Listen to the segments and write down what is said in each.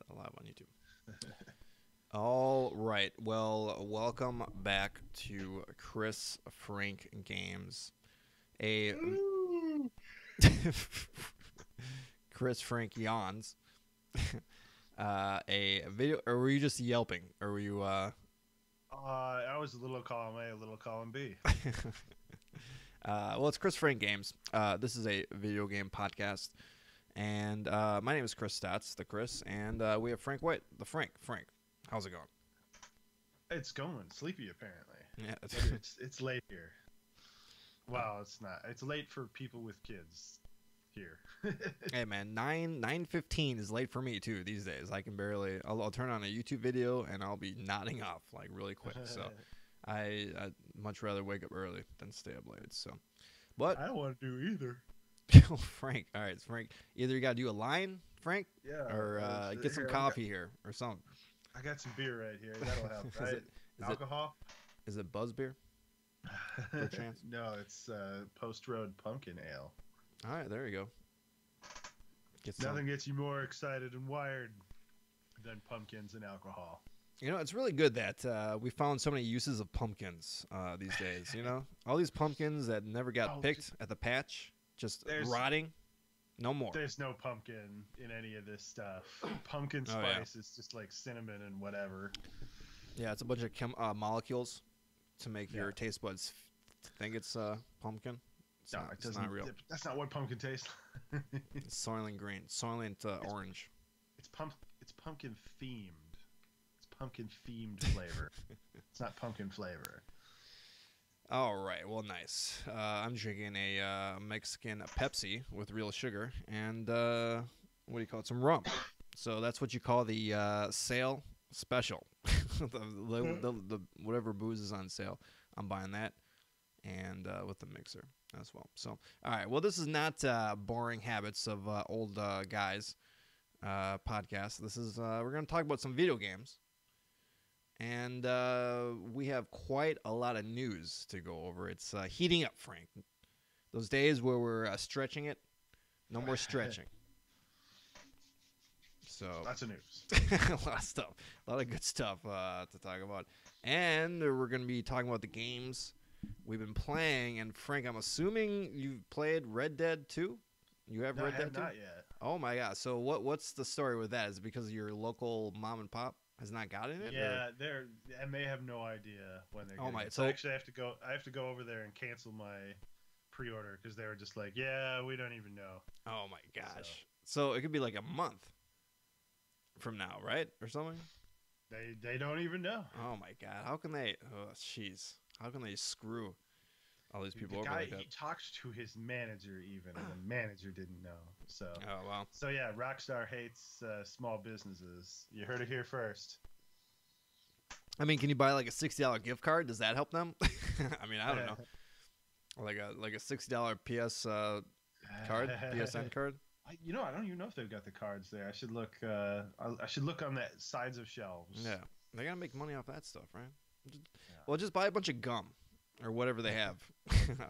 live on YouTube. All right. Well, welcome back to Chris Frank Games. A Chris Frank yawns. A video, or were you just yelping, or were you? I was a little column A, a little column B. Well, it's Chris Frank Games. This is a video game podcast, and my name is Chris Stats, the Chris, and we have Frank White, the Frank. Frank, how's it going? It's going sleepy apparently. Yeah, It's late here. Well, it's not. It's late for people with kids here. Hey man, 9:15 is late for me too these days. I can barely. I'll turn on a YouTube video and I'll be nodding off like really quick. So I'd much rather wake up early than stay up late. So, but I don't want to do either. Frank, all right, Frank. Either you gotta do a line, Frank, Yeah. or get some coffee here or something. I got some beer right here. That'll help, right? Alcohol? Is it Buzz beer? Per chance? No, it's Post Road Pumpkin Ale. All right, there you go. Get some. Nothing gets you more excited and wired than pumpkins and alcohol. You know, it's really good that we found so many uses of pumpkins these days. You know, all these pumpkins that never got picked at the patch, just rotting. No more. There's no pumpkin in any of this stuff. Pumpkin spice is just like cinnamon and whatever. Yeah, it's a bunch of molecules to make your taste buds think it's pumpkin. It's not real. That's not what pumpkin tastes like. It's Soylent Green. Soylent Orange. It's pumpkin themed. It's pumpkin themed flavor. It's not pumpkin flavor. All right. Well, nice. I'm drinking a Mexican Pepsi with real sugar and what do you call it? Some rum. So that's what you call the sale special. the whatever booze is on sale, I'm buying that, and with the mixer as well. So, all right. Well, this is not boring habits of old guys podcast. This is we're going to talk about some video games. And we have quite a lot of news to go over. It's heating up, Frank. Those days where we're stretching it, no more stretching. So lots of news. a lot of stuff. A lot of good stuff to talk about. And we're going to be talking about the games we've been playing. And, Frank, I'm assuming you've played Red Dead 2? You have Red Dead 2? Not yet. Oh, my God. So what's the story with that? Is it because of your local mom and pop has not gotten it? Yeah, I may have no idea when they're getting it. So actually, I have to go over there and cancel my pre-order because they were just like, yeah, we don't even know. Oh my gosh! So it could be like a month from now, right, or something? They don't even know. Oh my God! How can they? Oh jeez! How can they screw all these people over like that? He talked to his manager even, and the manager didn't know. So oh wow. So yeah, Rockstar hates small businesses. You heard it here first. I mean, can you buy like a $60 gift card? Does that help them? I mean, I don't know. Like a $60 PS card, PSN card. I don't even know if they've got the cards there. I should look. I should look on the sides of shelves. Yeah, they gotta make money off that stuff, right? Well, just buy a bunch of gum or whatever they have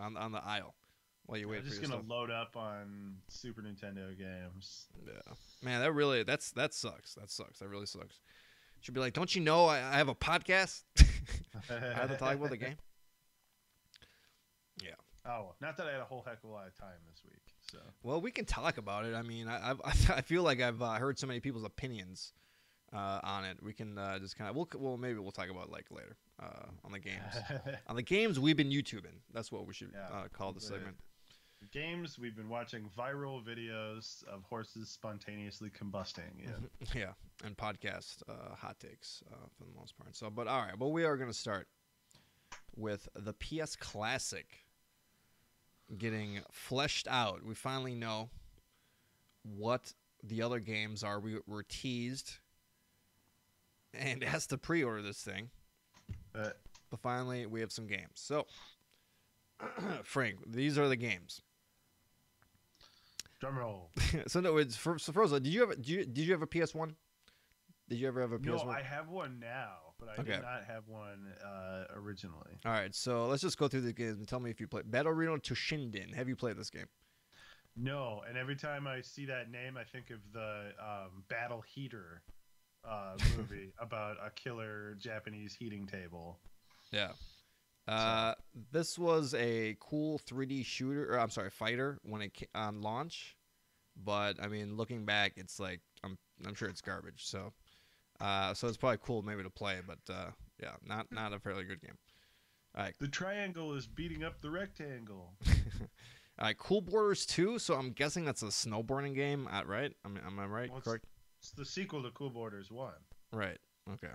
on the aisle while you wait for your stuff. I'm just gonna load up on Super Nintendo games. Yeah, man, that sucks. That sucks. That really sucks. Should be like, don't you know I have a podcast? I have to talk about the game. Yeah. Oh, not that I had a whole heck of a lot of time this week. So. Well, we can talk about it. I mean, I feel like I've heard so many people's opinions on it. We can just kind of maybe we'll talk about it like later on the games. On the games we've been YouTubing. That's what we should call the segment. Games we've been watching viral videos of horses spontaneously combusting. Yeah. Yeah, and podcast hot takes for the most part. So, but all right. Well, we are going to start with the PS Classic getting fleshed out. We finally know what the other games are. We were teased and asked to pre-order this thing. But finally, we have some games. So, Frank, these are the games. Drum roll. So no, it's first of all, did you have a PS1? Did you ever have a PS1? No, I have one now, but I did not have one originally. All right, so let's just go through the games and tell me if you played Battle Arena Toshinden. Have you played this game? No, and every time I see that name, I think of the Battle Heater movie about a killer Japanese heating table. Yeah. This was a cool 3D shooter, or I'm sorry, fighter when it on launch. But I mean, looking back, it's like I'm sure it's garbage. So so it's probably cool maybe to play, but yeah, not a fairly good game. All right. The triangle is beating up the rectangle. All right, Cool Borders 2. So I'm guessing that's a snowboarding game, right? I mean, am I right? Well, Correct. It's the sequel to Cool Borders 1. Right. Okay.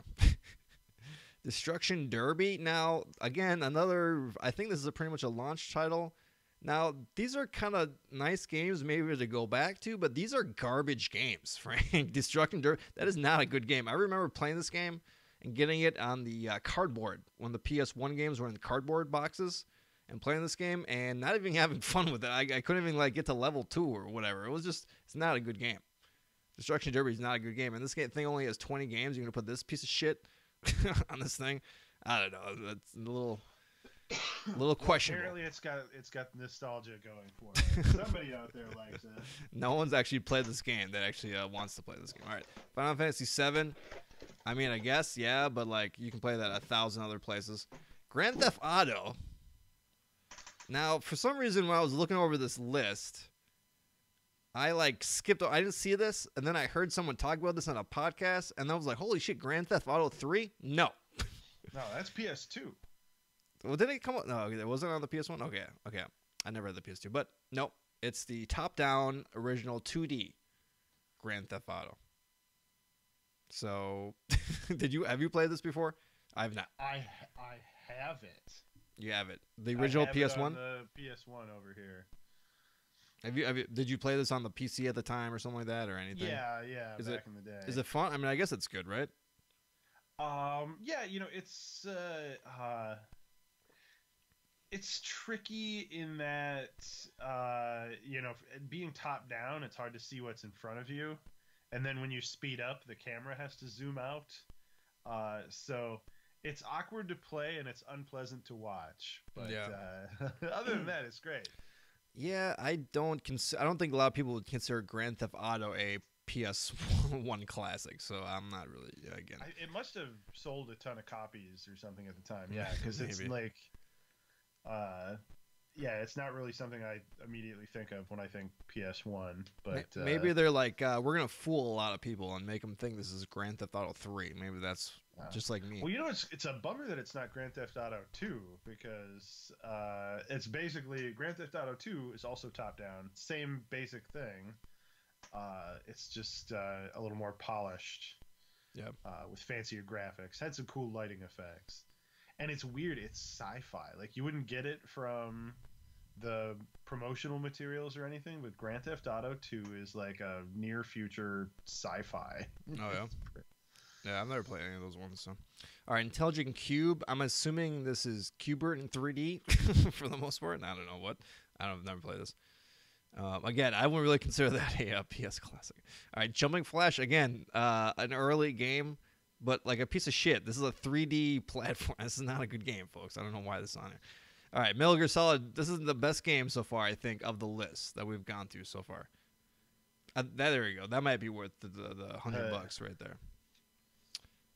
Destruction Derby. Now, again, another. I think this is pretty much a launch title. Now, these are kind of nice games maybe to go back to, but these are garbage games, Frank. Destruction Derby. That is not a good game. I remember playing this game and getting it on the cardboard when the PS1 games were in the cardboard boxes and playing this game and not even having fun with it. I couldn't even like get to level 2 or whatever. It's not a good game. Destruction Derby is not a good game. And this thing only has 20 games. You're going to put this piece of shit on this thing? I don't know. That's a little questionable. Apparently, it's got nostalgia going for it. Somebody out there likes it. No one's actually played this game that actually wants to play this game. All right, Final Fantasy VII. I mean, I guess yeah, but like you can play that 1,000 other places. Grand Theft Auto. Now, for some reason, when I was looking over this list, I like skipped. I didn't see this, and then I heard someone talk about this on a podcast, and I was like, "Holy shit, Grand Theft Auto 3? No, no, that's PS2." Well, did it come up? No, it wasn't on the PS1. Okay. I never had the PS2, but nope, it's the top-down original 2D Grand Theft Auto. So, have you played this before? I've not. I have it. You have it. The original PS1. It on the PS1 over here. Did you play this on the PC at the time or something like that or anything? Yeah, back in the day. Is it fun? I mean, I guess it's good, right? Yeah, it's tricky in that being top down, it's hard to see what's in front of you, and then when you speed up, the camera has to zoom out. So it's awkward to play and it's unpleasant to watch. But other than that, it's great. Yeah, I don't think a lot of people would consider Grand Theft Auto a PS1 classic, so I'm not really again. It must have sold a ton of copies or something at the time. Yeah, because it's like, it's not really something I immediately think of when I think PS1. But maybe they're like, we're gonna fool a lot of people and make them think this is Grand Theft Auto 3. Maybe that's just like me. Well, it's a bummer that it's not Grand Theft Auto 2 because it's basically Grand Theft Auto 2 is also top down, same basic thing. It's just a little more polished. Yeah. With fancier graphics, had some cool lighting effects, and it's weird. It's sci-fi. Like you wouldn't get it from the promotional materials or anything, but Grand Theft Auto 2 is like a near future sci-fi. Oh yeah. Yeah, I've never played any of those ones. So, all right, Intelligent Cube. I'm assuming this is Cubert in 3D for the most part. I don't know what. I've never played this. Again, I wouldn't really consider that a PS classic. All right, Jumping Flash. Again, an early game, but like a piece of shit. This is a 3D platform. This is not a good game, folks. I don't know why this is on here. All right, Metal Gear Solid. This is the best game so far, I think, of the list that we've gone through so far. There you go. That might be worth the $100 right there.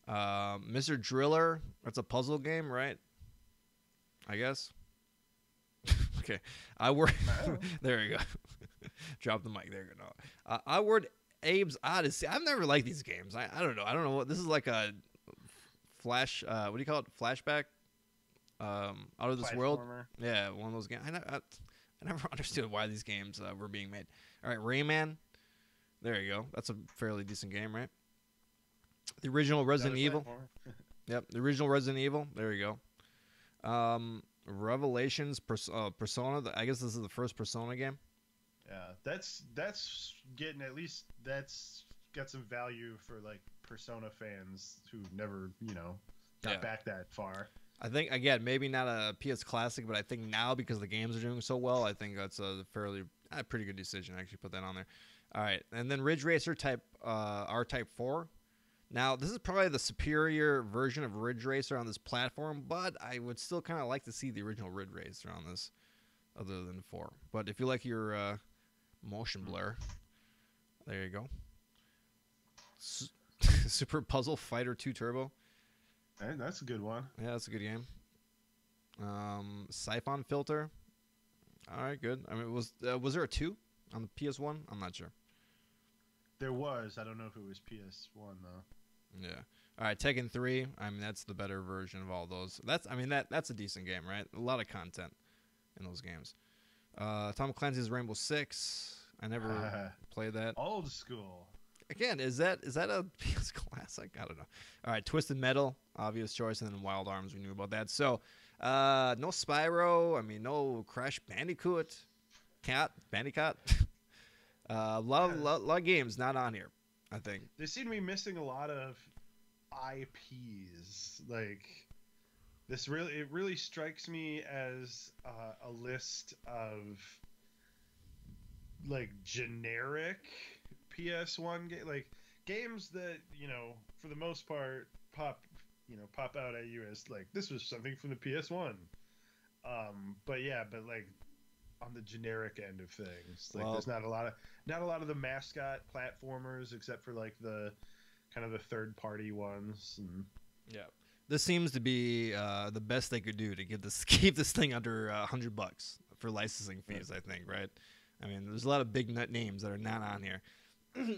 Mr. Driller. That's a puzzle game, right? I guess. Okay. There you go. Drop the mic. There you go. Outward Abe's Odyssey. I've never liked these games. I don't know. I don't know what this is like a flash. What do you call it? Flashback. Out of this world. Yeah, one of those games. I never understood why these games were being made. All right, Rayman. There you go. That's a fairly decent game, right? The original Resident Evil. Yep, the original Resident Evil. There you go. Revelations, Persona. I guess this is the first Persona game. Yeah, that's getting at least that's got some value for like Persona fans who never got back that far. I think again maybe not a PS Classic, but I think now because the games are doing so well, I think that's a pretty good decision. I actually put that on there. All right, and then Ridge Racer R-Type 4. Now, this is probably the superior version of Ridge Racer on this platform, but I would still kind of like to see the original Ridge Racer on this, other than 4. But if you like your motion blur, there you go. Super Puzzle Fighter 2 Turbo. Hey, that's a good one. Yeah, that's a good game. Siphon Filter. All right, good. I mean, was there a 2 on the PS1? I'm not sure. There was. I don't know if it was PS1 though. Yeah. All right, Tekken 3. I mean, that's the better version of all those. That's a decent game, right? A lot of content in those games. Tom Clancy's Rainbow Six. I never played that. Old school. Again, is that a PS classic? I don't know. All right, Twisted Metal, obvious choice, and then Wild Arms. We knew about that. So, no Spyro. I mean, no Crash Bandicoot. Bandicoot. Lot of games not on here, I think. They seem to be missing a lot of IPs. Like it really strikes me as a list of like generic PS1 like games that for the most part pop out at you as like this was something from the PS1. But like on the generic end of things, like there's not a lot of the mascot platformers except for like the kind of the third party ones. And yeah, this seems to be the best they could do to keep this thing under $100 for licensing fees. I think, right? I mean, there's a lot of big nut names that are not on here,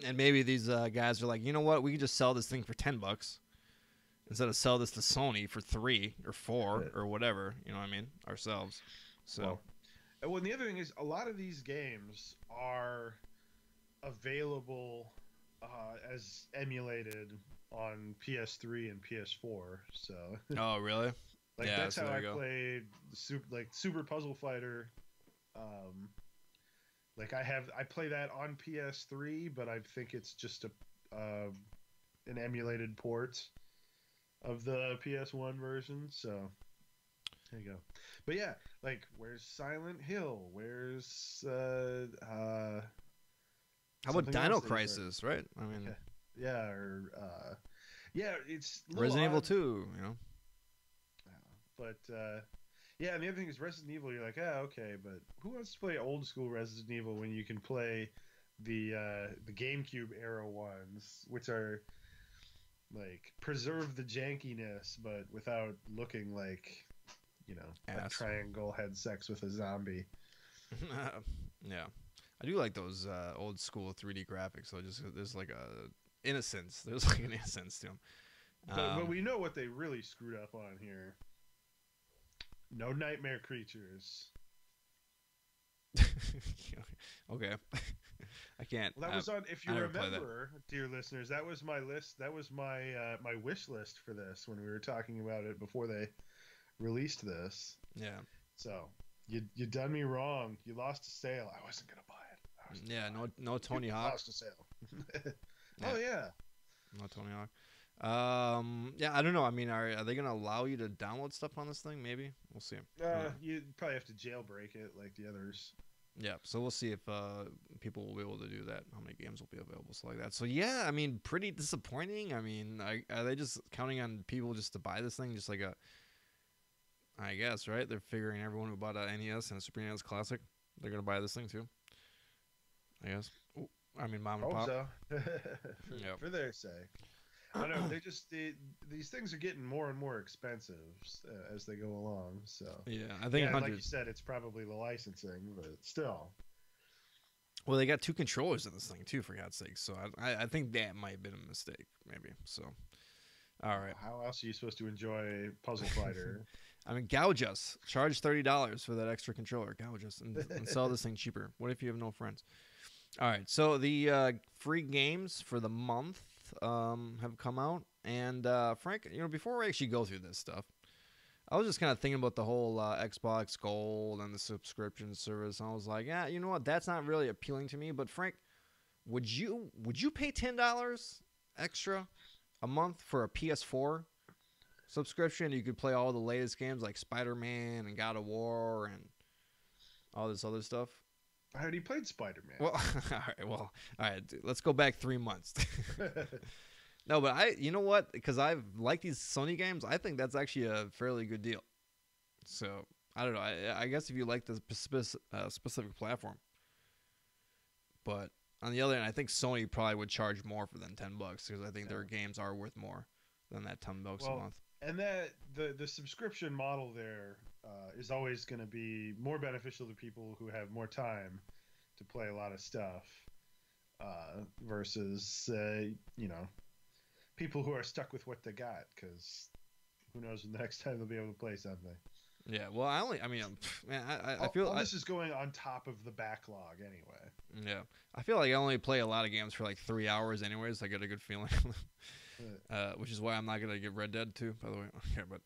and maybe these guys are like, you know what, we can just sell this thing for $10 instead of sell this to Sony for 3 or 4 or whatever. You know what I mean? Ourselves. So. Well, and the other thing is, a lot of these games are available as emulated on PS3 and PS4. So. Oh, really? Like yeah, that's so how I played Super Puzzle Fighter. Like I play that on PS3, but I think it's just an emulated port of the PS1 version. So there you go. But yeah, like where's Silent Hill? Where's how about Dino Crisis? Right? I mean, yeah, or it's Resident Evil 2. But yeah, and the other thing is Resident Evil. You're like, okay, but who wants to play old school Resident Evil when you can play the GameCube era ones, which are like preserve the jankiness, but without looking like a triangle had sex with a zombie. Yeah, I do like those old school 3D graphics. So there's like a innocence. There's like an innocence to them. But we know what they really screwed up on here. No nightmare creatures. Okay. I can't. Well, that was on. If you remember, dear listeners, that was my list. That was my my wish list for this when we were talking about it before they released this. Yeah. So you done me wrong. You lost a sale. I wasn't gonna buy it. Yeah. No Tony Hawk. Lost a sale. Oh yeah. No Tony Hawk. Yeah, I don't know. I mean, are they gonna allow you to download stuff on this thing? Maybe we'll see. You probably have to jailbreak it like the others. Yeah, so we'll see if people will be able to do that. How many games will be available, so like that. So yeah, I mean, pretty disappointing. I mean, are they just counting on people just to buy this thing, just like I guess, right? They're figuring everyone who bought an NES and a Super NES Classic, they're gonna buy this thing too. I guess. Ooh, I mean, mom and pop. So. For their sake. I know they're just these things are getting more and more expensive as they go along. So yeah, I think like you said, it's probably the licensing, but still. Well, they got 2 controllers in this thing too, for God's sake. So I think that might have been a mistake, maybe. So, all right. How else are you supposed to enjoy Puzzle Fighter? I mean, gouge us. Charge $30 for that extra controller. Gouge us and sell this thing cheaper. What if you have no friends? All right. So the free games for the month have come out, and Frank, before we actually go through this stuff, I was just kind of thinking about the whole Xbox Gold and the subscription service. And I was like, yeah, you know what? That's not really appealing to me. But Frank, would you pay $10 extra a month for a PS4 subscription? You could play all the latest games like Spider-Man and God of War and all this other stuff. I already played Spider-Man. Well, all right. Let's go back 3 months. No, but you know what? Because I've liked these Sony games, I think that's actually a fairly good deal. So I don't know. I guess if you like the specific platform, but on the other end, I think Sony probably would charge more for than $10 because I think Yeah. their games are worth more than that $10 a Well, month. and that the subscription model there is always going to be more beneficial to people who have more time to play a lot of stuff versus you know, people who are stuck with what they got because who knows when the next time they'll be able to play something. Yeah, well, I mean, man, I All, feel, all this is going on top of the backlog anyway. yeah, I feel like I only play a lot of games for like 3 hours, anyways. I get a good feeling, which is why I'm not gonna get Red Dead 2, by the way. Okay, but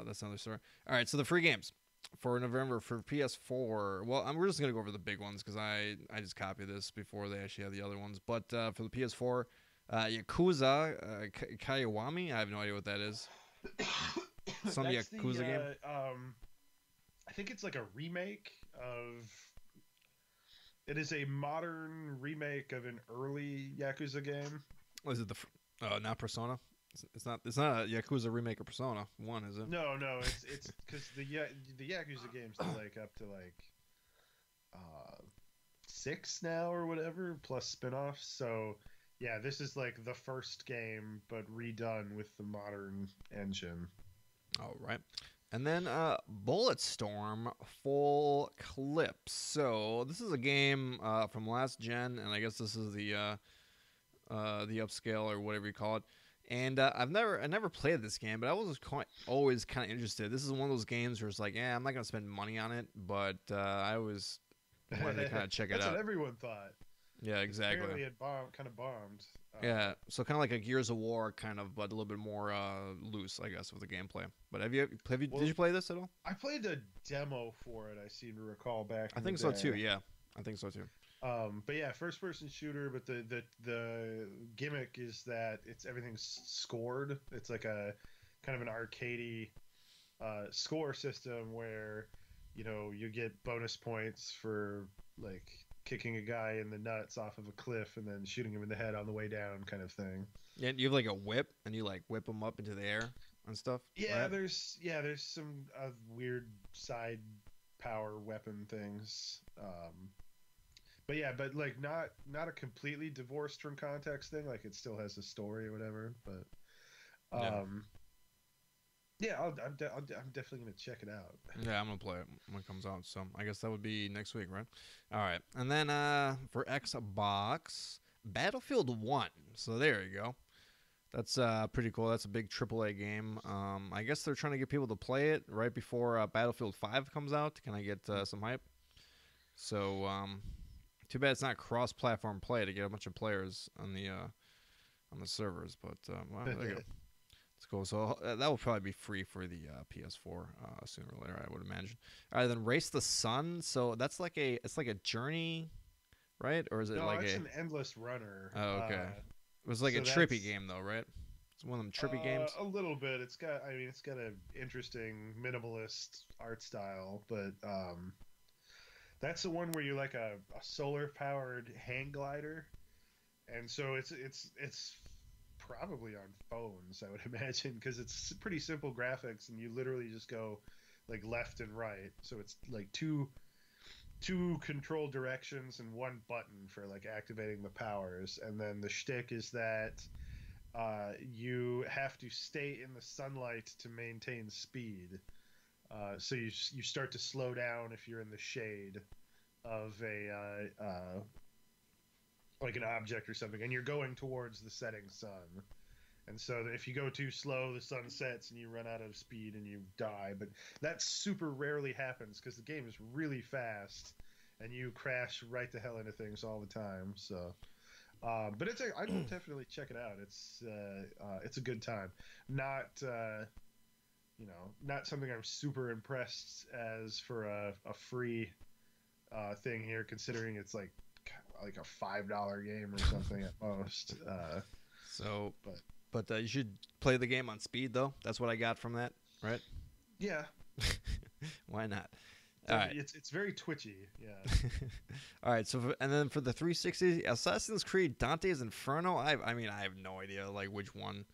that's another story. All right, so the free games for November for PS4. Well, we're just gonna go over the big ones because I just copied this before they actually have the other ones. But for the PS4, Yakuza Kiwami, I have no idea what that is. Some That's Yakuza game. I think it's like a remake of. It is a modern remake of an early Yakuza game. Was it not Persona? It's not. It's not a Yakuza remake of Persona 1, is it? No, it's because the Yakuza games are like up to like 6 now or whatever plus spin-offs. So yeah, this is like the first game but redone with the modern engine. All right. And then Bulletstorm Full Clips. So this is a game from last gen, and I guess this is the upscale or whatever you call it. And I never played this game, but I was always kind of interested. This is one of those games where it's like, yeah, I'm not gonna spend money on it, but I always wanted to kind of check it out. That's what everyone thought. Yeah, exactly. Apparently it kind of bombed. Yeah, so kind of like a Gears of War, kind of, but a little bit more loose, I guess, with the gameplay. But did you play this at all? I played a demo for it. I seem to recall back. I think so too. Yeah, I think so too. But yeah, first-person shooter. But the gimmick is that everything's scored. It's like a kind of an arcadey score system where you get bonus points for like kicking a guy in the nuts off of a cliff and then shooting him in the head on the way down, kind of thing. Yeah, you have like a whip, and you like whip them up into the air and stuff. Yeah, right? there's some weird side power weapon things. But like not a completely divorced from context thing. Like it still has a story or whatever. But yeah, I'm definitely gonna check it out. Yeah, I'm gonna play it when it comes out. So I guess that would be next week, right? All right, and then for Xbox, Battlefield 1. So there you go. That's pretty cool. That's a big AAA game. I guess they're trying to get people to play it right before Battlefield 5 comes out. Can I get some hype? So too bad it's not cross-platform play to get a bunch of players on the servers. But well, there you go. It's cool. So that will probably be free for the PS4 sooner or later, I would imagine. All right, then Race the Sun. So that's like it's like a journey, right? Or is it like it's an endless runner. Oh, okay. It was like a trippy game though, right? It's one of them trippy games. A little bit. It's got an interesting minimalist art style, but that's the one where you're like a solar powered hang glider, and so it's probably on phones, I would imagine, because it's pretty simple graphics, and you literally just go like left and right. So it's like two control directions and one button for like activating the powers, and then the shtick is that you have to stay in the sunlight to maintain speed. So you start to slow down if you're in the shade of a like an object or something, and you're going towards the setting sun. And so if you go too slow, the sun sets and you run out of speed and you die. But that super rarely happens because the game is really fast and you crash right the hell into things all the time. So, but I will definitely check it out. It's a good time. Not not something I'm super impressed as for a free thing here, considering it's like a $5 game or something at most. But you should play the game on speed, though. That's what I got from that, right? Yeah. Why not? All right. It's very twitchy. Yeah. All right. So and then for the 360, Assassin's Creed Dante's Inferno. I have no idea like which one.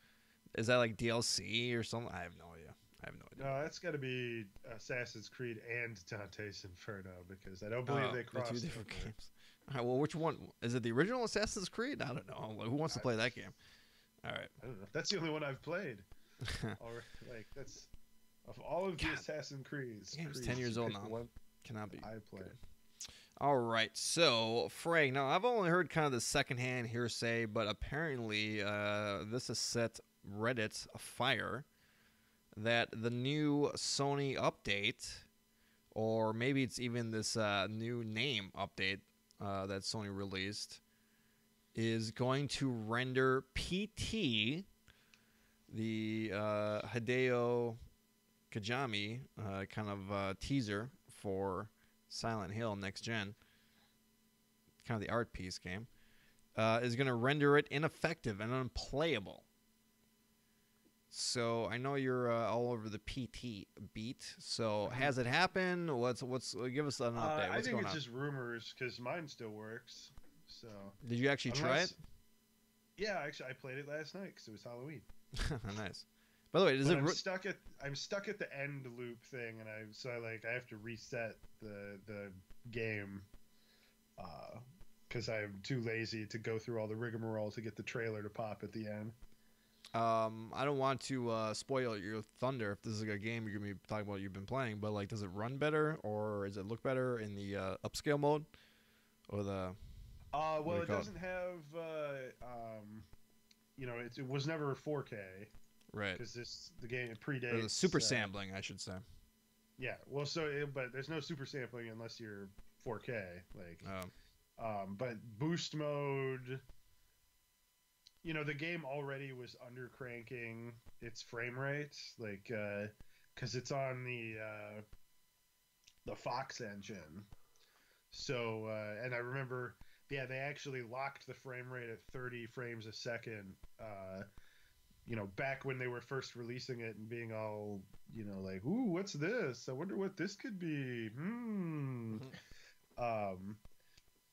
Is that like DLC or something? I have no idea. No, that's got to be Assassin's Creed and Dante's Inferno because I don't believe they crossed. They're two different games. Well, which one is it? The original Assassin's Creed? I don't know. Who wants to I, play that game? All right. I don't know. That's the only one I've played. Or like that's of all of the God, Assassin's Creeds. game's 10 years you old pick the now. one Cannot be. I played. Good. All right. So, Frank, now I've only heard kind of the secondhand hearsay, but apparently this has set Reddit afire that the new Sony update, or maybe it's even this new name update that Sony released, is going to render PT, the Hideo Kajami kind of teaser for Silent Hill Next Gen, kind of the art piece game, is going to render it ineffective and unplayable. So I know you're all over the PT beat. So has it happened? What's give us an update? I What's think going it's on? just rumors because mine still works. So Did you actually try it? Yeah, actually, I played it last night because it was Halloween. Nice. By the way, But I'm stuck at the end loop thing, and I have to reset the game because I'm too lazy to go through all the rigmarole to get the trailer to pop at the end. I don't want to spoil your thunder if this is a game you're gonna be talking about you've been playing, but like, does it run better or does it look better in the upscale mode or the? Well, it doesn't have it was never 4K, Right. because the game predates Or the super sampling, I should say. Yeah, well, but there's no super sampling unless you're 4K, like. But boost mode, the game already was under cranking its frame rate, like, because it's on the Fox engine. So, and I remember, yeah, they actually locked the frame rate at 30 frames a second. Back when they were first releasing it and being all, like, ooh, what's this? I wonder what this could be.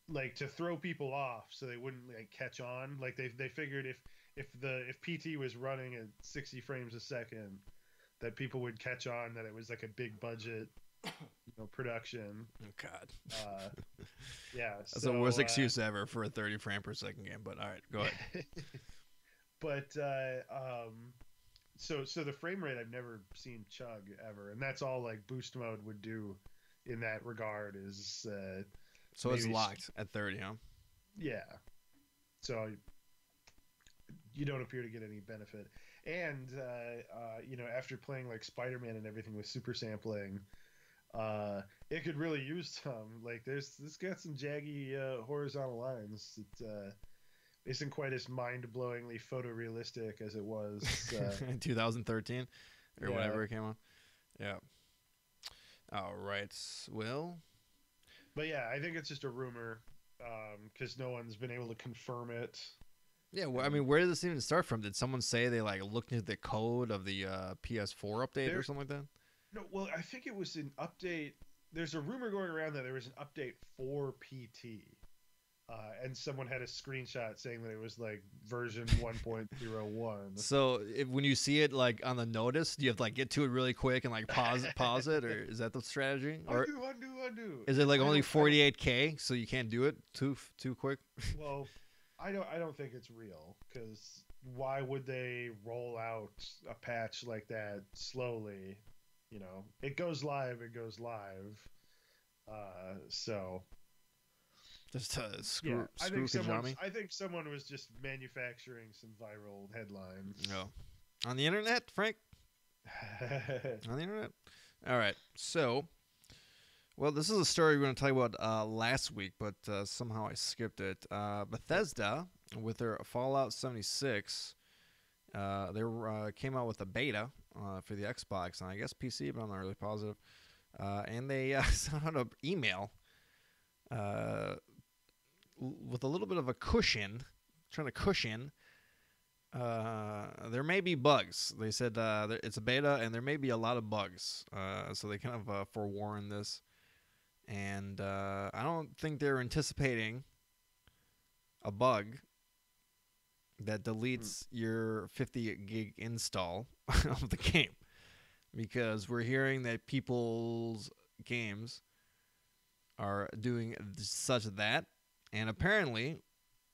Like, to throw people off so they wouldn't like catch on. Like they figured if PT was running at 60 frames a second, that people would catch on that it was like a big budget production. Oh God. Yeah. That's the worst excuse ever for a 30 frame per second game, but all right, go ahead. But so the frame rate I've never seen chug ever, and that's all like boost mode would do in that regard is so it's locked at 30, huh? Yeah. So you don't appear to get any benefit. And after playing like Spider-Man and everything with super sampling, it could really use some. Like this got some jaggy horizontal lines. It isn't quite as mind-blowingly photorealistic as it was in 2013 or yeah. whenever it came on. Yeah. All right. Well, but yeah, I think it's just a rumor because no one's been able to confirm it. Yeah, well, I mean, where did this even start from? Did someone say they like looked into the code of the PS4 update or something like that? No, well, I think it was an update. There's a rumor going around that there was an update for PT. And someone had a screenshot saying that it was like version 1.01. So when you see it like on the notice, do you have to like get to it really quick and like pause it, or is that the strategy? Or undo. is it like only 48K, so you can't do it too quick? Well, I don't think it's real, because why would they roll out a patch like that slowly? It goes live. So. Just to screw Kajami? I think someone was just manufacturing some viral headlines. No. On the internet, Frank? On the internet. All right. So, well, this is a story we were going to tell you about last week, but somehow I skipped it. Bethesda, with their Fallout 76, they came out with a beta for the Xbox and I guess PC, but I'm not really positive. And they sent out an email with a little bit of a cushion, trying to cushion. There may be bugs. They said it's a beta and there may be a lot of bugs. So they kind of forewarned this. And I don't think they're anticipating a bug that deletes your 50 gig install of the game. Because we're hearing that people's games are doing such that. and apparently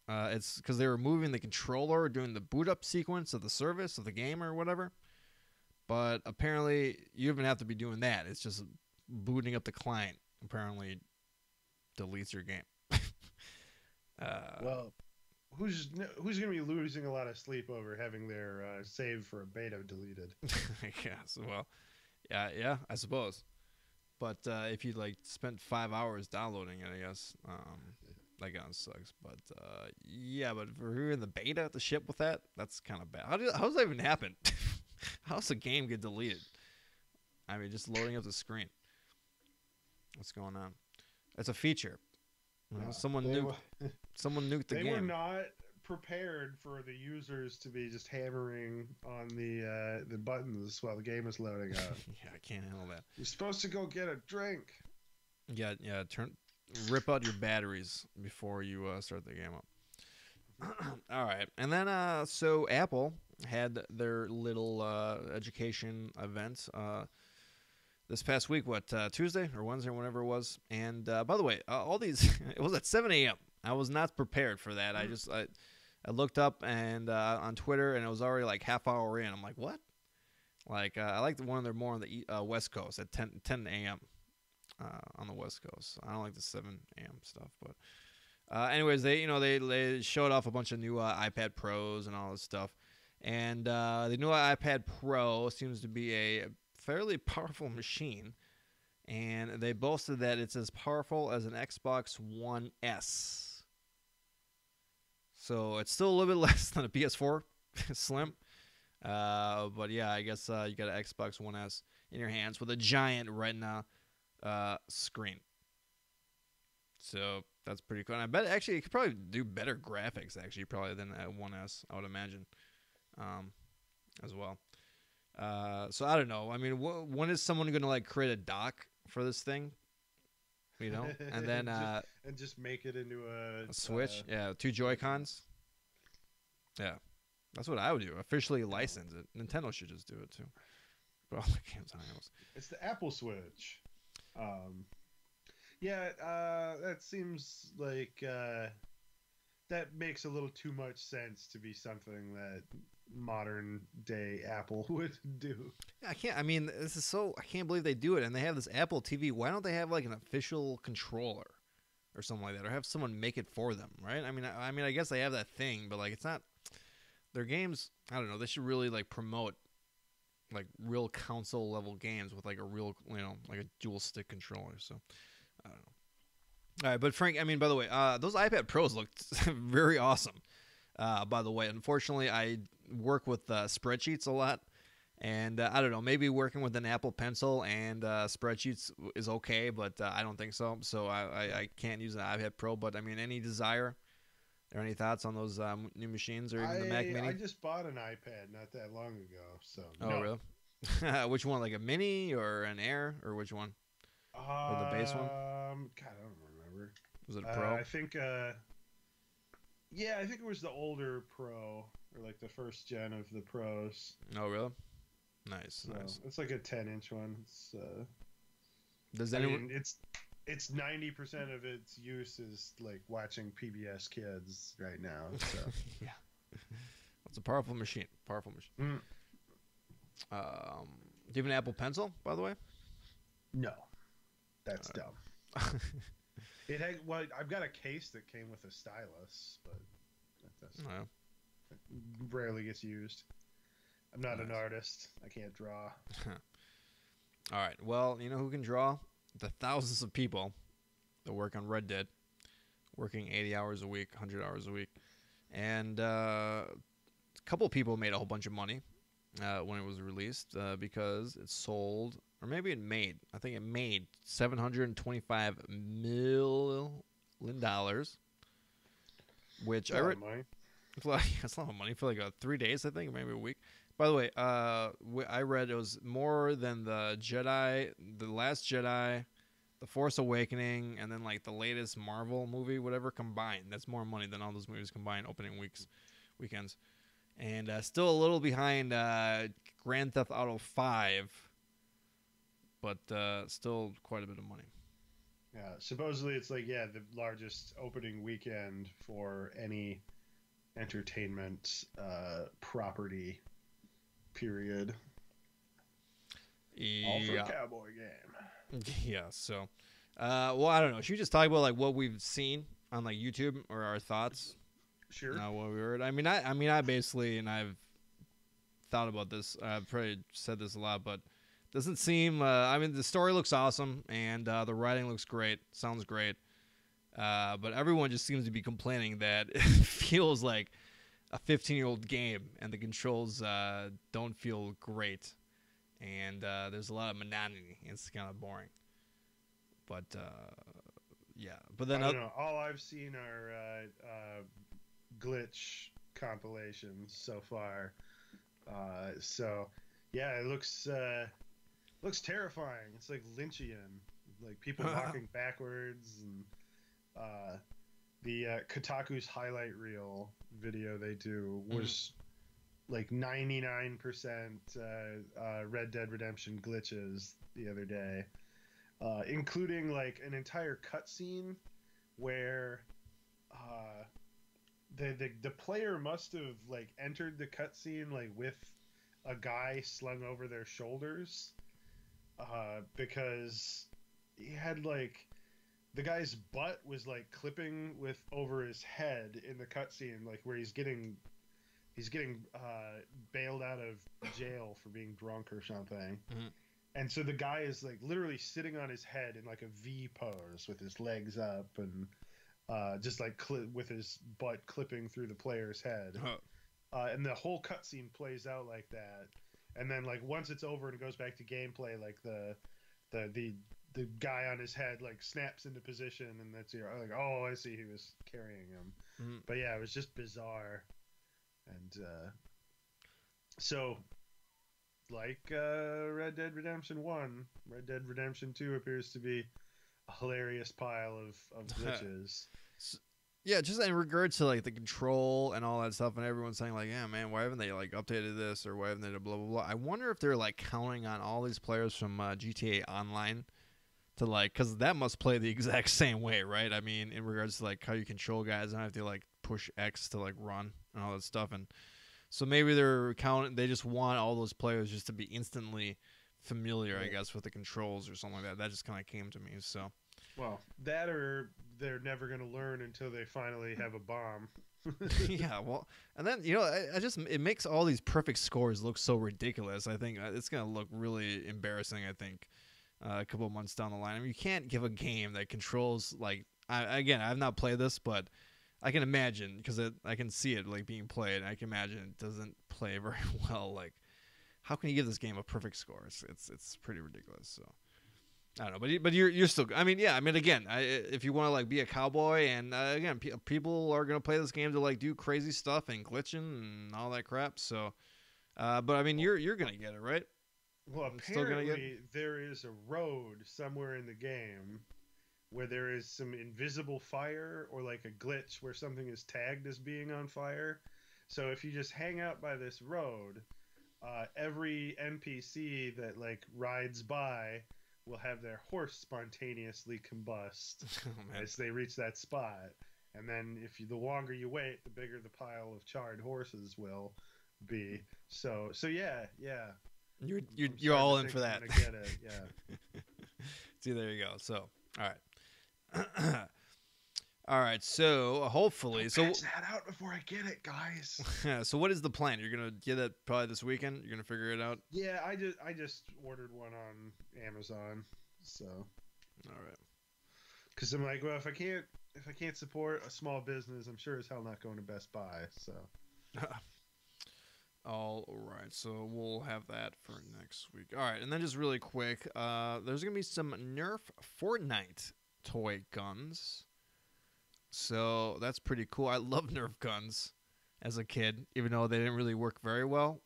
it's because they were moving the controller during the boot up sequence of the service of the game or whatever. But apparently, you even have to be doing that. It's just booting up the client. Apparently, deletes your game. Well, who's going to be losing a lot of sleep over having their save for a beta deleted? I guess. Well, yeah, I suppose. But if you like spent 5 hours downloading it, I guess that kind of sucks. But yeah, but for you're in the beta to ship with that, that's kind of bad. How does that even happen? How does a game get deleted? I mean, just loading up the screen. What's going on? It's a feature. You know, someone nuked the game. They were not prepared for the users to be just hammering on the buttons while the game is loading up. Yeah, I can't handle that. You're supposed to go get a drink. Yeah. Rip out your batteries before you start the game up. All right, and then so Apple had their little education event this past week. Tuesday or Wednesday, or whenever it was. And by the way, all these it was at 7 a.m. I was not prepared for that. I looked up and on Twitter, and it was already like half hour in. I'm like, what? Like I like the one they're more on the West Coast at 10 a.m. On the West Coast. I don't like the 7 a.m. stuff, but anyways, they showed off a bunch of new iPad Pros and all this stuff, and the new iPad Pro seems to be a fairly powerful machine, and they boasted that it's as powerful as an Xbox One S. So it's still a little bit less than a PS4 Slim, but yeah, I guess you got an Xbox One S in your hands with a giant Retina screen. So that's pretty cool. And I bet actually it could probably do better graphics probably than a 1S, I would imagine, as well. So I don't know. I mean, when is someone going to like create a dock for this thing? You know, and then and just make it into a Switch. Yeah, 2 Joy-Cons. Yeah, that's what I would do. Officially license it. Nintendo should just do it too. But all the games on it. It's the Apple Switch. Yeah, that seems like that makes a little too much sense to be something that modern day Apple would do. Yeah, I can't believe they do it, and they have this Apple TV. Why don't they have like an official controller or something like that, or have someone make it for them, right? I mean, I guess they have that thing, but like it's not their games. I don't know. They should really like promote like real console level games with like a real, like a dual stick controller. So I don't know. All right, but Frank, I mean, by the way, those iPad Pros looked very awesome. By the way, unfortunately, I work with spreadsheets a lot, and I don't know, maybe working with an Apple Pencil and spreadsheets is okay, but I don't think so. So I can't use an iPad Pro. But I mean, any desire or any thoughts on those new machines or even the Mac Mini? I just bought an iPad not that long ago. So oh, no. Really? Which one, like a Mini or an Air, or which one? Or the base one? God, I don't remember. Was it a Pro? I think. Yeah, I think it was the older Pro, or like the first gen of the Pros. Oh, really? Nice, so nice. It's like a 10-inch one. It's Does anyone? It's 90% of its use is like watching PBS Kids right now. So yeah, it's a powerful machine. Powerful machine. Do you have an Apple Pencil, by the way? No, that's dumb. It had I've got a case that came with a stylus, but that rarely gets used. I'm not an artist. I can't draw. All right. Well, you know who can draw? The thousands of people that work on Red Dead, working 80 hours a week, 100 hours a week. And a couple of people made a whole bunch of money when it was released because it sold, or maybe it made, I think it made $725 million, which I read. That's a lot of money for like 3 days, I think, maybe a week. By the way, I read it was more than the Jedi, the Last Jedi, the Force Awakening, and then like the latest Marvel movie, whatever combined. That's more money than all those movies combined opening weekends, and still a little behind Grand Theft Auto 5, but still quite a bit of money. Yeah, supposedly it's like yeah the largest opening weekend for any entertainment property. Period. All for a Yeah, cowboy game. yeah. So, well, I don't know. Should we just talk about like what we've seen on like YouTube or our thoughts? Sure. Not what we heard. I basically, and I've thought about this. I've probably said this a lot, but doesn't seem. I mean, the story looks awesome, and the writing looks great. Sounds great. But everyone just seems to be complaining that it feels like a 15-year-old game, and the controls don't feel great, and there's a lot of monotony. It's kind of boring. But yeah. But then I don't know. All I've seen are glitch compilations so far. So yeah, it looks terrifying. It's like Lynchian, like people walking backwards, and the Kotaku's highlight reel video they do was like 99% Red Dead Redemption glitches the other day, including like an entire cutscene where the player must have like entered the cutscene like with a guy slung over their shoulders, because he had like the guy's butt was like clipping with over his head in the cutscene, like where he's getting bailed out of jail for being drunk or something. Mm-hmm. And so the guy is like literally sitting on his head in like a V pose with his legs up and just like with his butt clipping through the player's head. And the whole cutscene plays out like that. And then like once it's over and it goes back to gameplay, like the guy on his head like snaps into position, and that's like, oh, I see, he was carrying him. Mm-hmm. But yeah, it was just bizarre. And so like Red Dead Redemption 1, Red Dead Redemption 2 appears to be a hilarious pile of glitches. Yeah, just in regards to like the control and all that stuff, and everyone's saying like, yeah, man, why haven't they like updated this, or why haven't they blah blah blah? I wonder if they're like counting on all these players from GTA Online to like, because that must play the exact same way, right? I mean, in regards to like how you control guys and have to like push X to like run and all that stuff, and so maybe they're counting. They just want all those players just to be instantly familiar, I guess, with the controls or something like that. That just kind of came to me. So, well, that or they're never going to learn until they finally have a bomb. yeah, well, and then I just it makes all these perfect scores look so ridiculous. I think it's gonna look really embarrassing. I think a couple of months down the line. I mean, you can't give a game that controls like again, I've not played this, but I can imagine because I can see it like being played. I can imagine it doesn't play very well. Like, how can you give this game a perfect score? It's pretty ridiculous. So I don't know, but you're still. I mean, yeah. I mean, again, if you want to like be a cowboy, and again, people are gonna play this game to like do crazy stuff and glitching and all that crap. So, but I mean, you're gonna get it, right? Well, apparently there is a road somewhere in the game where there is some invisible fire or like a glitch where something is tagged as being on fire. So if you just hang out by this road, every NPC that like rides by will have their horse spontaneously combust as they reach that spot. And then the longer you wait, the bigger the pile of charred horses will be. So yeah. You're all in for that. I'm gonna get it, yeah. See, there you go. So, all right. All right, so hopefully, Patch that out before I get it, guys. So what is the plan? You're gonna get it probably this weekend. You're gonna figure it out. Yeah, I just ordered one on Amazon. So, all right. Because I'm like, well, if I can't support a small business, I'm sure as hell not going to Best Buy. So. All right, so we'll have that for next week. All right, and then just really quick, there's gonna be some Nerf Fortnite toy guns. So that's pretty cool. I love Nerf guns as a kid, even though they didn't really work very well.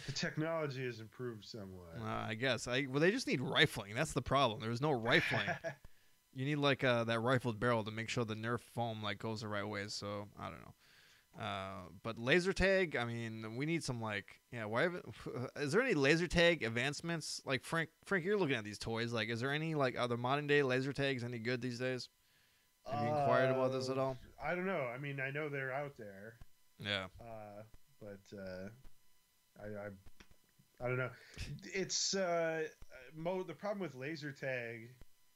The technology has improved somewhat. I guess. Well, they just need rifling. That's the problem. There's no rifling. You need like that rifled barrel to make sure the Nerf foam like goes the right way. So I don't know. But laser tag, I mean, we need some like, yeah. Why haven't? Is there any laser tag advancements? Like Frank, you're looking at these toys. Like, is there any like other modern day laser tags any good these days? Have you inquired about this at all? I don't know. I mean, I know they're out there. Yeah. But I don't know. It's the problem with laser tag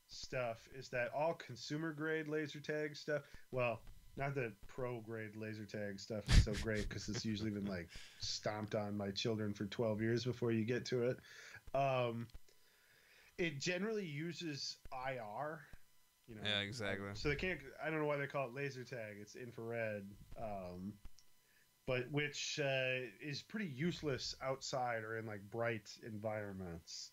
stuff is that all consumer grade laser tag stuff. Well, not that pro grade laser tag stuff is so great because it's usually been like stomped on by children for 12 years before you get to it. It generally uses IR. You know, yeah, exactly. So they can't. I don't know why they call it laser tag. It's infrared. But which is pretty useless outside or in like bright environments.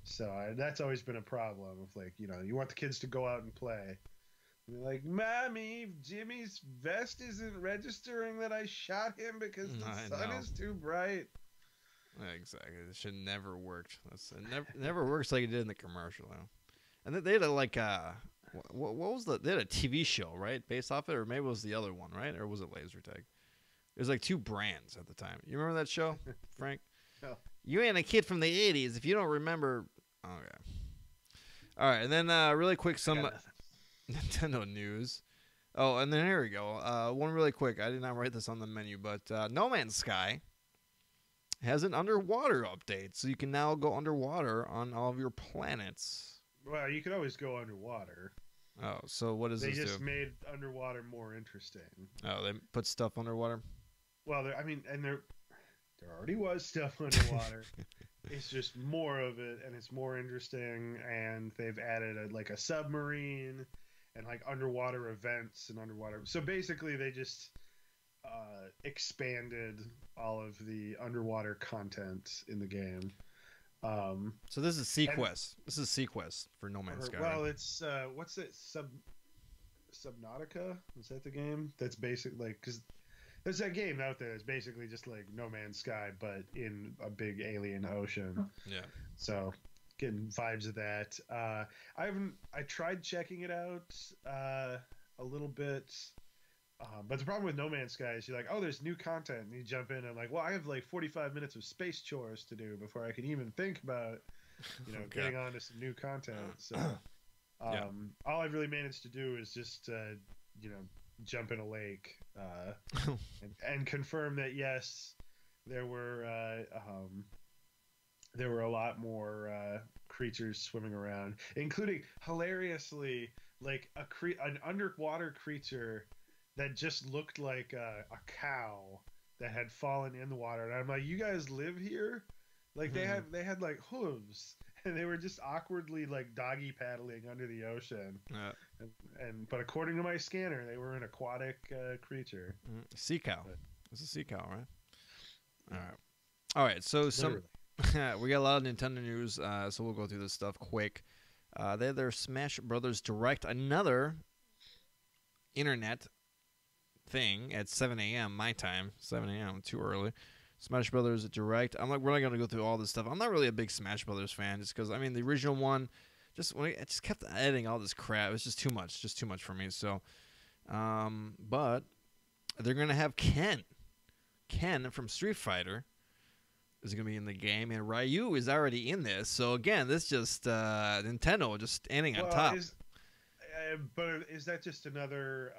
So that's always been a problem of like, you know, you want the kids to go out and play. And they're like, Mommy, Jimmy's vest isn't registering that I shot him because the sun is too bright. Yeah, exactly. It should never worked. It never works like it did in the commercial. Though. And they had what was they had a TV show, right, based off it, or maybe it was the other one, right, or was it laser tag? It was like two brands at the time. You remember that show, Frank? No. You ain't a kid from the 80s if you don't remember. Okay. All right, and then really quick, some Nintendo news. Oh, and then here we go. One really quick. I did not write this on the menu, but No Man's Sky has an underwater update, so you can now go underwater on all of your planets. Well, you could always go underwater. Oh, so what does this do? They just made underwater more interesting. Oh, they put stuff underwater? Well, I mean, and there already was stuff underwater. It's just more of it, and it's more interesting, and they've added a submarine and like underwater events and underwater. So basically, they just expanded all of the underwater content in the game. So this is Sequest. This is Sequest for No Man's Sky. Well, it's what's it? Subnautica? Is that the game? That's basically because there's that game out there that's basically just like No Man's Sky, but in a big alien ocean. Yeah. So getting vibes of that. I tried checking it out a little bit. But the problem with No Man's Sky is you're like, oh, there's new content, and you jump in and like, well, I have like 45 minutes of space chores to do before I can even think about, getting on to some new content. So, all I've really managed to do is just, jump in a lake, and confirm that yes, there were a lot more creatures swimming around, including hilariously like an underwater creature that just looked like a cow that had fallen in the water. And I'm like, you guys live here? Like they had like hooves, and they were just awkwardly like doggy paddling under the ocean. But according to my scanner, they were an aquatic creature. Sea cow. It's a sea cow, right? All right. So we got a lot of Nintendo news, so we'll go through this stuff quick. They had their Smash Brothers Direct, another internet thing at 7 a.m. my time. 7 a.m. too early. Smash Brothers Direct. I'm like, we're not gonna go through all this stuff. I'm not really a big Smash Brothers fan, just because the original one, it just kept adding all this crap. It's just too much for me. So, but they're gonna have Ken from Street Fighter is gonna be in the game, and Ryu is already in this. So again, this just Nintendo just standing on top. But is that just another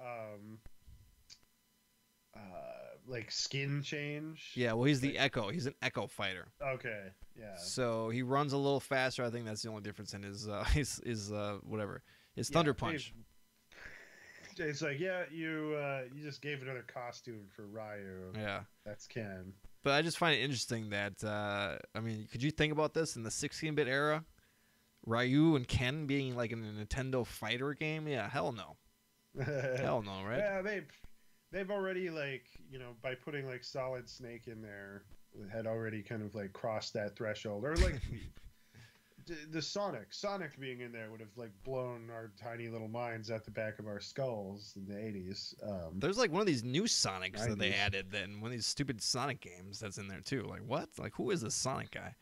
like skin change? Yeah, well, he's the Echo. He's an Echo fighter. Okay, yeah. So he runs a little faster. I think that's the only difference in his whatever. His Thunder Punch. It's like, you just gave another costume for Ryu. Yeah. That's Ken. But I just find it interesting that, could you think about this in the 16-bit era? Ryu and Ken being like in a Nintendo fighter game? Yeah, hell no. Hell no, right? Yeah, they've already, like, by putting, like, Solid Snake in there, had already kind of, like, crossed that threshold. Or, like, the Sonic being in there would have, like, blown our tiny little minds out the back of our skulls in the 80s. There's, like, one of these new Sonics 90s. That they added, then one of these stupid Sonic games that's in there, too. Like, what? Like, who is this Sonic guy?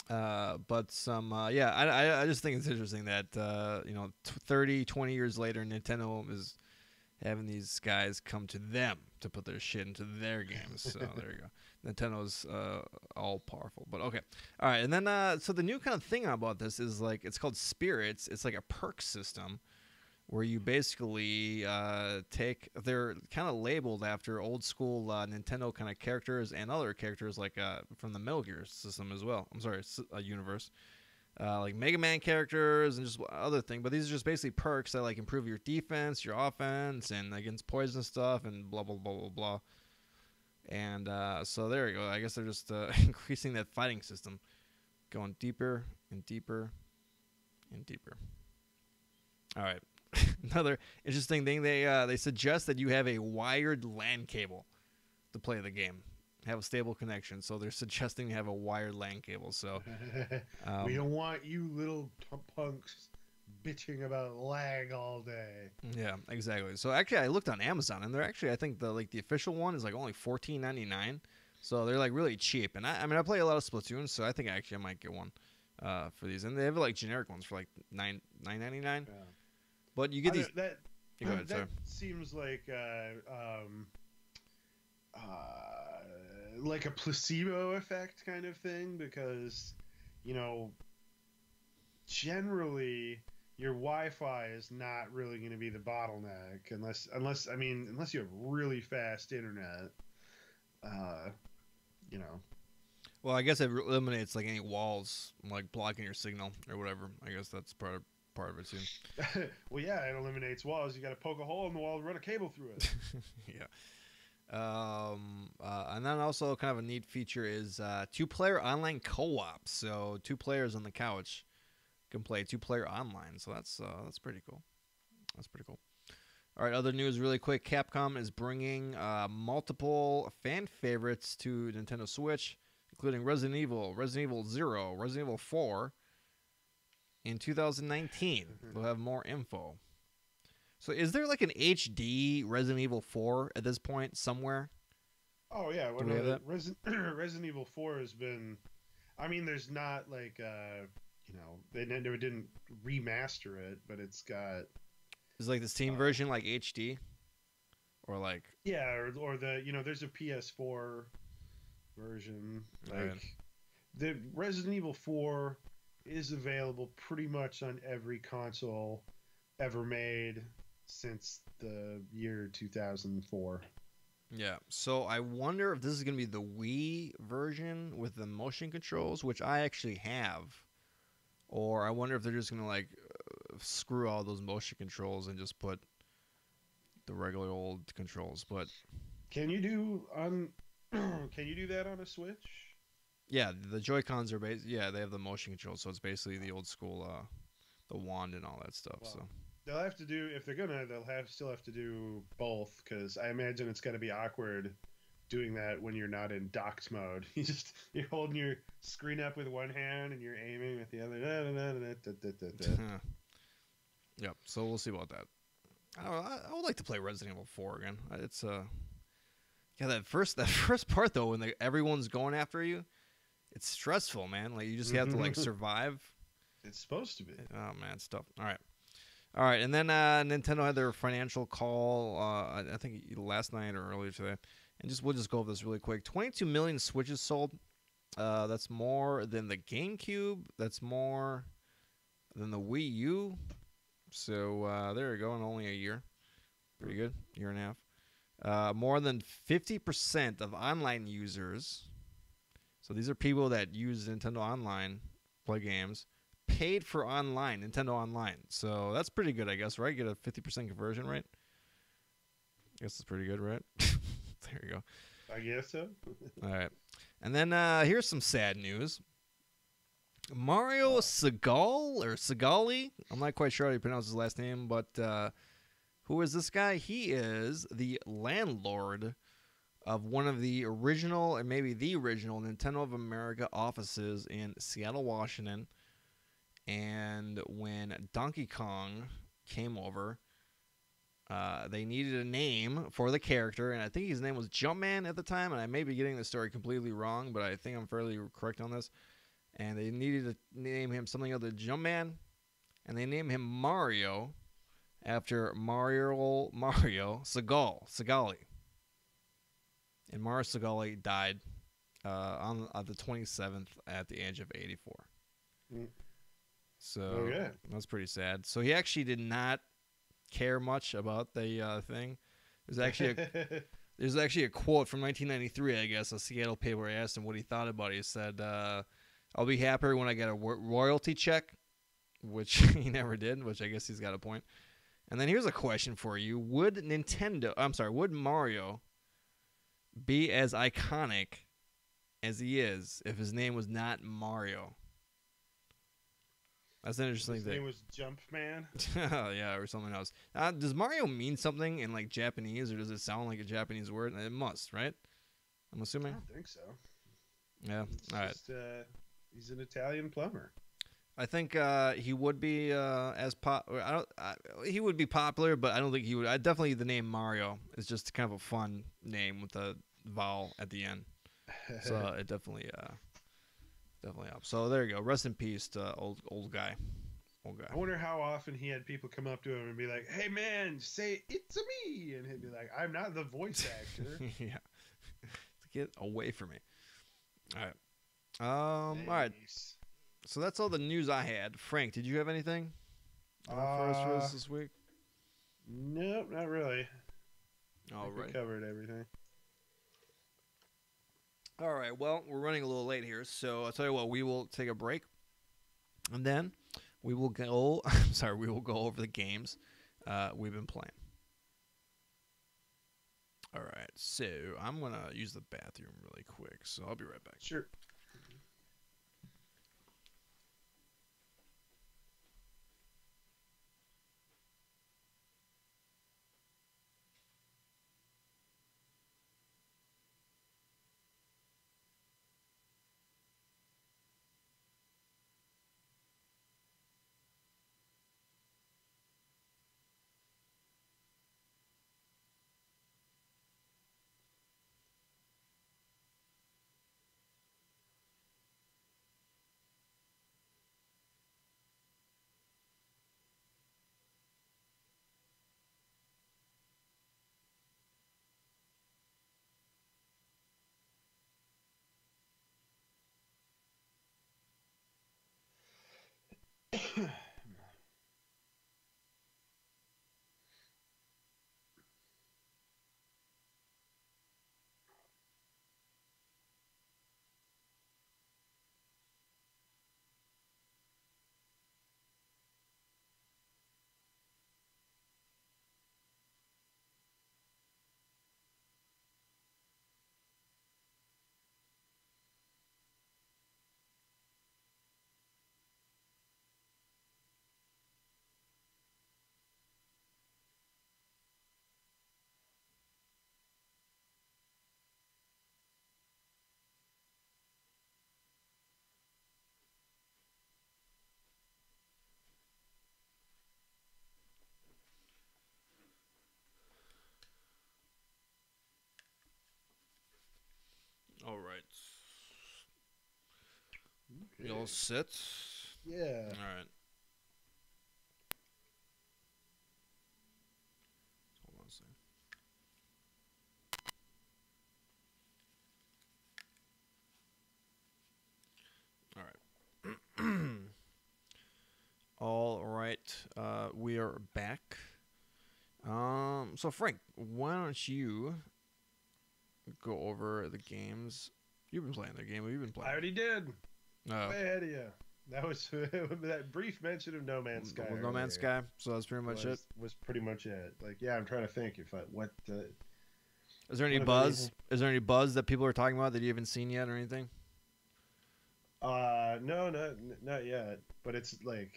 But some, I just think it's interesting that, 30, 20 years later, Nintendo is having these guys come to them to put their shit into their games. So there you go. Nintendo's all powerful. But okay. All right. And then so the new kind of thing about this is like it's called Spirits. It's like a perk system where you basically take they're kind of labeled after old school Nintendo kind of characters and other characters like from the Metal Gear system as well. I'm sorry, universe. Like Mega Man characters and just other thing, but these are just basically perks that like improve your defense, your offense, and against poison stuff, and blah blah blah blah blah. And so there you go. I guess they're just increasing that fighting system, going deeper and deeper and deeper. All right, another interesting thing they suggest that you have a wired LAN cable to play the game. Have a stable connection, so they're suggesting you have a wired LAN cable. So we don't want you little punks bitching about lag all day. Yeah, exactly. So actually, I looked on Amazon, and they're actually I think the official one is like only $14.99. So they're like really cheap. And I mean I play a lot of Splatoon, so I think actually I might get one for these. And they have like generic ones for like $9.99. Yeah. But you get these. That go ahead, that seems like like a placebo effect kind of thing, because generally your Wi-Fi is not really going to be the bottleneck unless you have really fast internet. Well, I guess it eliminates like any walls like blocking your signal or whatever. I guess that's part of it too. Well, yeah, it eliminates walls. You got to poke a hole in the wall and run a cable through it. Yeah. And then also kind of a neat feature is 2-player online co-op. So 2 players on the couch can play 2-player online. So that's pretty cool. That's pretty cool. All right, other news really quick. Capcom is bringing multiple fan favorites to Nintendo Switch, including Resident Evil 0, Resident Evil 4 in 2019. We'll have more info. So is there like an HD Resident Evil 4 at this point somewhere? Oh yeah, Resident Evil 4 has been. I mean, there's not like they didn't remaster it, but it's got. Is like the Steam version like HD, or like? Yeah, or the there's a PS4 version. Like right. The Resident Evil 4 is available pretty much on every console ever made since the year 2004. Yeah, so I wonder if this is going to be the Wii version with the motion controls, which I actually have, or I wonder if they're just going to like screw all those motion controls and just put the regular old controls. But can you do that on a Switch? Yeah, the Joy-Cons are they have the motion controls, so it's basically the old school the wand and all that stuff. Well, so they'll have to do, if they're gonna, still have to do both, because I imagine it's gonna be awkward doing that when you're not in docked mode. You're holding your screen up with one hand and you're aiming with the other. Yep. So we'll see about that. I would like to play Resident Evil 4 again. It's that first part though, when everyone's going after you, it's stressful, man. Like you just have to like survive. It's supposed to be. Oh man, it's tough. All right, and then Nintendo had their financial call. I think last night or earlier today, and we'll just go over this really quick. 22 million Switches sold. That's more than the GameCube. That's more than the Wii U. So there you go, in only a year. Pretty good, year and a half. More than 50% of online users. So these are people that use Nintendo Online, play games. Paid for online, Nintendo Online. So that's pretty good, I guess, right? Get a 50% conversion rate. I guess it's pretty good, right? There you go. I guess so. All right. And then here's some sad news. Mario Segali? I'm not quite sure how you pronounce his last name, but who is this guy? He is the landlord of one of the original, and maybe the original, Nintendo of America offices in Seattle, Washington. And when Donkey Kong came over, they needed a name for the character, and I think his name was Jumpman at the time, and I may be getting the story completely wrong, but I think I'm fairly correct on this. And they needed to name him something other than Jumpman, and they named him Mario after Mario Segali. And Mario Segali died on the 27th at the age of 84. Mm. So Okay. that's pretty sad. So he actually did not care much about the thing. There's actually a quote from 1993, I guess, a Seattle paper. I asked him what he thought about it. He said, "I'll be happier when I get a royalty check," which he never did. Which I guess he's got a point. And then here's a question for you: would Mario be as iconic as he is if his name was not Mario? That's an interesting His thing. name was Jumpman. Yeah, or something else. Does Mario mean something in like Japanese, or does it sound like a Japanese word? It must, right? I'm I assuming. don't think so. Yeah. It's All right. just, he's an Italian plumber. I think he would be he would be popular, but I don't think he would. Definitely the name Mario is just kind of a fun name with a vowel at the end. So it definitely helps. So there you go. Rest in peace to old guy. Old guy. I wonder how often he had people come up to him and be like, "Hey man, say it's a me," and he'd be like, "I'm not the voice actor." Yeah. Get away from me. All right. All right. Nice. So that's all the news I had. Frank, did you have anything for us this week? Nope, not really. All We right. covered everything. All right. Well, we're running a little late here, so I'll tell you what. We will take a break, and then we will go. I'm sorry. We will go over the games we've been playing. All right. So I'm gonna use the bathroom really quick. So I'll be right back. Sure. All right. Okay. You all sit. Yeah. All right. Hold on a second. All right. All right. We are back. So Frank, why don't you go over the games you've been playing? The game you've been I playing. already did. Oh, Way ahead of you. That was that brief mention of No Man's Sky. No Man's Sky. So that's pretty much it. Was pretty much it. Like, yeah, I'm trying to think if what. Is there any what about buzz? anything? Is there any buzz that people are talking about that you haven't seen yet or anything? No, not yet. But it's like,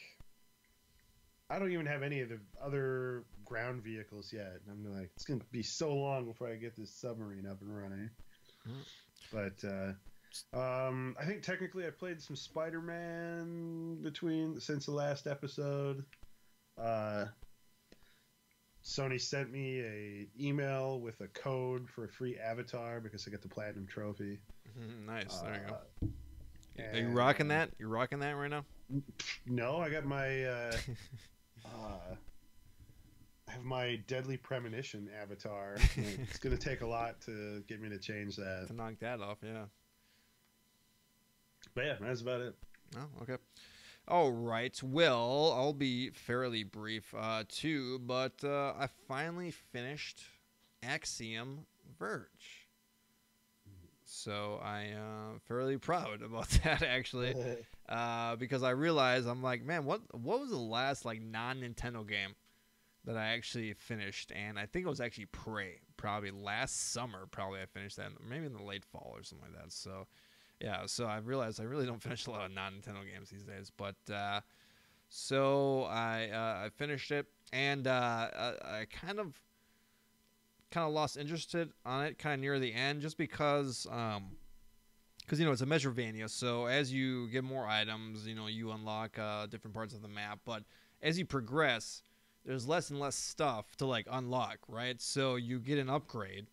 I don't even have any of the other ground vehicles yet. And I'm like, it's gonna be so long before I get this submarine up and running. But I think technically I played some Spider-Man since the last episode. Sony sent me a email with a code for a free avatar because I got the platinum trophy. Nice. There you go. Are And, you rocking that? You're rocking that right now? No, I got my I have my Deadly Premonition avatar. It's going to take a lot to get me to change that. To knock that off, yeah. But yeah, that's about it. Oh, okay. All right. Well, I'll be fairly brief too, but I finally finished Axiom Verge. So I am fairly proud about that actually, because I realized I'm like, man, what was the last like non-Nintendo game that I actually finished? And I think it was actually Prey. Probably last summer. Probably I finished that, maybe in the late fall or something like that. So yeah, so I realized I really don't finish a lot of non-Nintendo games these days. But so I finished it, and I kind of lost interest on it kind of near the end, just because you know it's a Metroidvania. So as you get more items, you know you unlock different parts of the map. But as you progress, there's less and less stuff to like unlock, right? So you get an upgrade,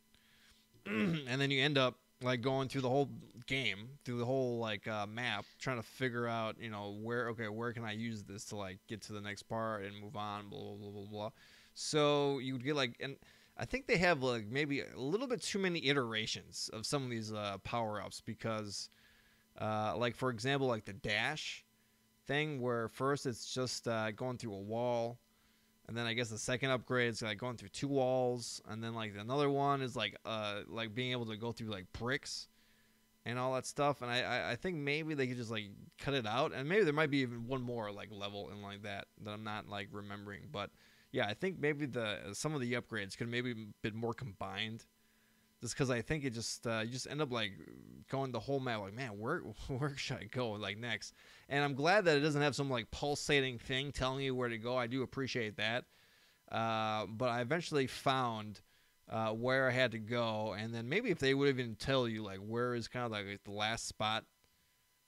and then you end up like going through the whole game, through the whole like map, trying to figure out, you know, where can I use this to like get to the next part and move on, blah blah blah blah blah. So you would get like, and I think they have like maybe a little bit too many iterations of some of these power ups, because like for example like the dash thing, where first it's just going through a wall. And then I guess the second upgrade is like going through 2 walls, and then like another one is like being able to go through like bricks and all that stuff. And I think maybe they could just like cut it out, and maybe there might be even one more like level and like that I'm not like remembering. But yeah, I think maybe some of the upgrades could maybe been more combined, just because I think it just you just end up like going the whole map like, man, where should I go like next? And I'm glad that it doesn't have some like pulsating thing telling you where to go. I do appreciate that. But I eventually found where I had to go, and then maybe if they would even tell you like where is kind of like the last spot,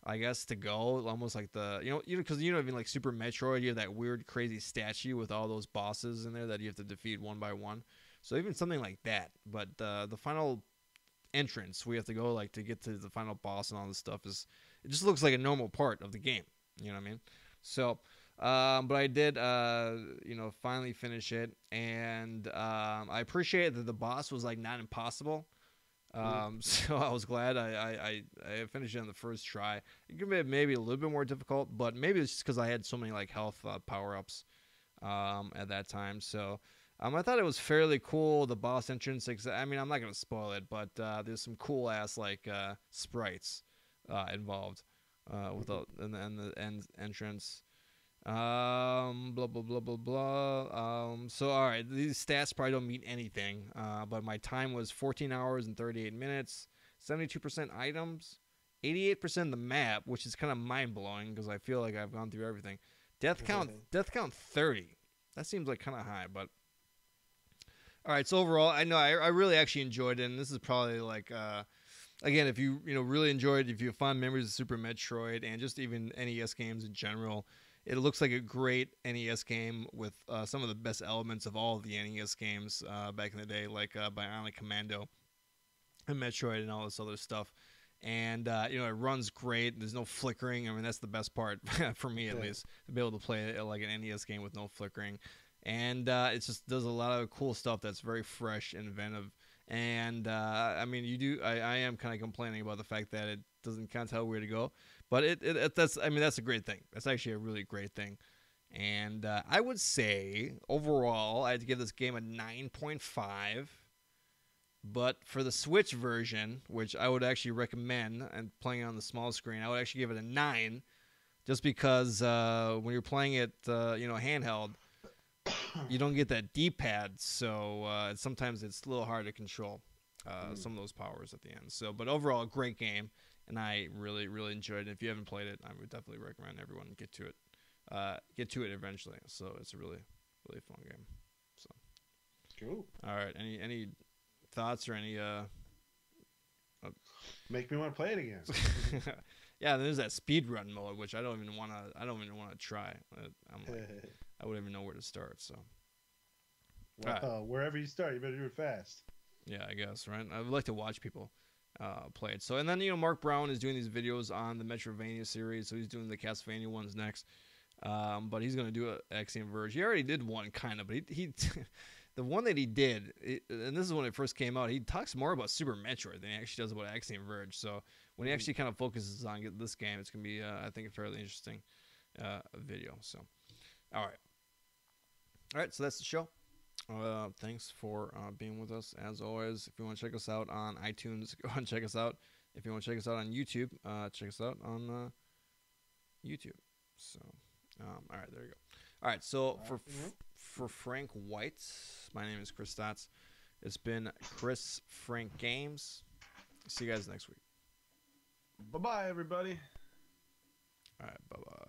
I guess, to go, almost like the because even like Super Metroid, you have that weird crazy statue with all those bosses in there that you have to defeat one by one. So even something like that. But the final entrance we have to go like to get to the final boss and all this stuff it just looks like a normal part of the game. You know what I mean? So, but I did finally finish it, and I appreciate that the boss was like not impossible. So I was glad I finished it on the first try. It could be maybe a little bit more difficult, but maybe it's just because I had so many like health power ups at that time. So I thought it was fairly cool, the boss entrance. I mean, I'm not gonna spoil it, but there's some cool ass like sprites involved with the end entrance. Blah blah blah blah blah. So all right, these stats probably don't mean anything. But my time was 14 hours and 38 minutes. 72% items, 88% the map, which is kind of mind blowing because I feel like I've gone through everything. Death count 30. That seems like kind of high, but all right. So overall, I know I really actually enjoyed it, and this is probably like again, if you really enjoyed, if you have fond memories of Super Metroid and just even NES games in general. It looks like a great NES game with some of the best elements of all of the NES games back in the day, like Bionic Commando and Metroid and all this other stuff. And it runs great. There's no flickering. I mean, that's the best part for me, at least, to be able to play it like an NES game with no flickering. And it just does a lot of cool stuff that's very fresh and inventive. And I mean, I am kind of complaining about the fact that it doesn't kind of tell where to go. But that's a great thing. That's actually a really great thing. And I would say, overall, I'd give this game a 9.5. But for the Switch version, which I would actually recommend, and playing on the small screen, I would actually give it a 9. Just because when you're playing it, handheld, you don't get that D-pad. So sometimes it's a little hard to control some of those powers at the end. So, but overall, a great game. And I really, really enjoyed it. If you haven't played it, I would definitely recommend everyone get to it eventually. So it's a really, really fun game. So cool. All right. Any thoughts or any make me want to play it again? Yeah, there's that speed run mode, which I don't even want to try. I wouldn't even know where to start. So wherever you start, you better do it fast. Yeah, I guess, right? I would like to watch people play it. So, and then Mark Brown is doing these videos on the Metroidvania series, so he's doing the Castlevania ones next. But he's gonna do a Axiom Verge. He already did one kind of, but he the one that he did, and this is when it first came out. He talks more about Super Metroid than he actually does about Axiom Verge. So when he actually kind of focuses on this game, it's gonna be I think a fairly interesting video. So all right, so that's the show. Thanks for being with us as always. If you want to check us out on iTunes, go and check us out. If you want to check us out on YouTube, check us out on YouTube. So, all right, there you go. All right, so for Frank White, my name is Chris Stotts. It's been Chris Frank Games. See you guys next week. Bye-bye, everybody. All right, bye-bye.